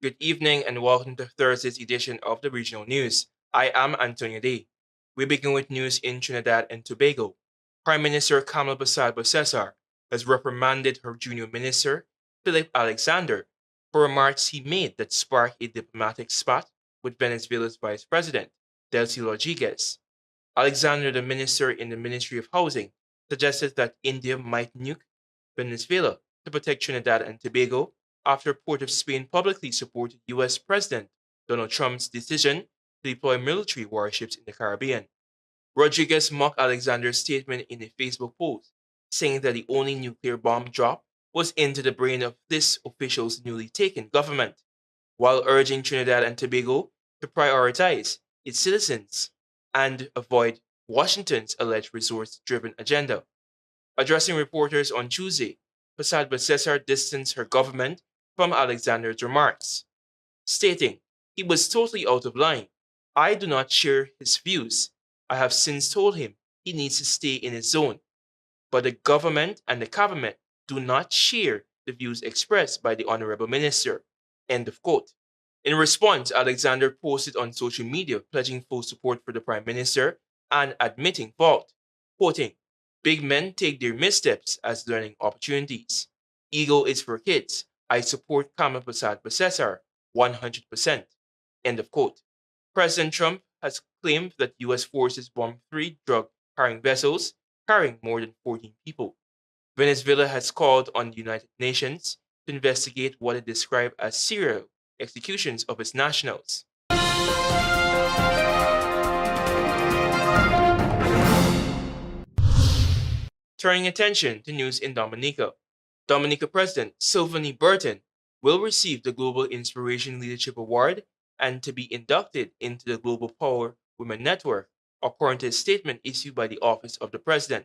Good evening and welcome to Thursday's edition of the Regional News. I am Antonio Dey. We begin with news in Trinidad and Tobago. Prime Minister Kamla Prasad-Bissessar has reprimanded her junior minister, Philip Alexander, for remarks he made that sparked a diplomatic spat with Venezuela's Vice President, Delcy Rodriguez. Alexander, the minister in the Ministry of Housing, suggested that India might nuke Venezuela to protect Trinidad and Tobago after Port of Spain publicly supported U.S. President Donald Trump's decision to deploy military warships in the Caribbean. Rodriguez mocked Alexander's statement in a Facebook post, saying that the only nuclear bomb drop was into the brain of this official's newly taken government, while urging Trinidad and Tobago to prioritize its citizens and avoid Washington's alleged resource-driven agenda. Addressing reporters on Tuesday, Prasad-Bissessar distanced her government from Alexander's remarks, stating, "He was totally out of line. I do not share his views. I have since told him he needs to stay in his zone. But the government and the cabinet do not share the views expressed by the Honorable Minister." End of quote. In response, Alexander posted on social media pledging full support for the Prime Minister and admitting fault, quoting, "Big men take their missteps as learning opportunities. Ego is for kids. I support Kamla Prasad-Bissessar 100%. End of quote. President Trump has claimed that U.S. forces bombed 3 drug-carrying vessels carrying more than 14 people. Venezuela has called on the United Nations to investigate what it described as serial executions of its nationals. Turning attention to news in Dominica. Dominica President Sylvanie Burton will receive the Global Inspiration Leadership Award and to be inducted into the Global Power Women Network, according to a statement issued by the Office of the President.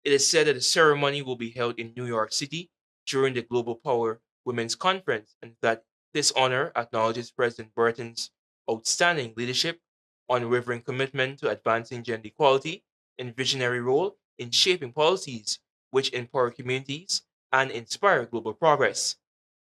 It is said that the ceremony will be held in New York City during the Global Power Women's Conference and that this honor acknowledges President Burton's outstanding leadership, unwavering commitment to advancing gender equality, and visionary role in shaping policies which empower communities and inspire global progress.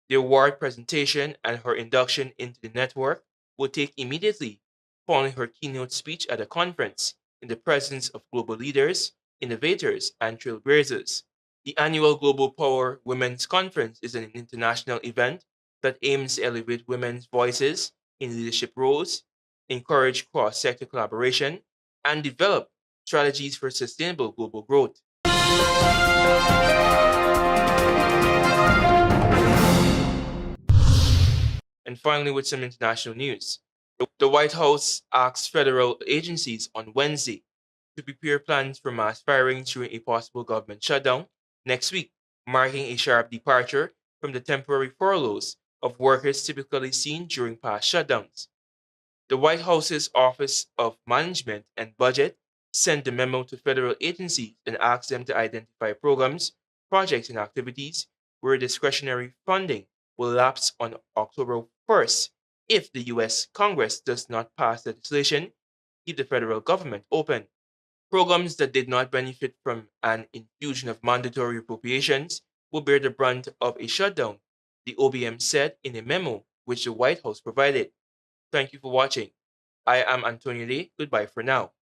The award presentation and her induction into the network will take immediately following her keynote speech at the conference in the presence of global leaders, innovators, and trailblazers. The annual Global Power Women's Conference is an international event that aims to elevate women's voices in leadership roles, encourage cross-sector collaboration, and develop strategies for sustainable global growth. And finally, with some international news. The White House asked federal agencies on Wednesday to prepare plans for mass firings during a possible government shutdown next week, marking a sharp departure from the temporary furloughs of workers typically seen during past shutdowns. The White House's Office of Management and Budget sent a memo to federal agencies and asked them to identify programs, projects, and activities where discretionary funding will lapse on October 1st if the U.S. Congress does not pass legislation to keep the federal government open. Programs that did not benefit from an infusion of mandatory appropriations will bear the brunt of a shutdown, the OBM said in a memo which the White House provided. Thank you for watching. I am Antonio Dey. Goodbye for now.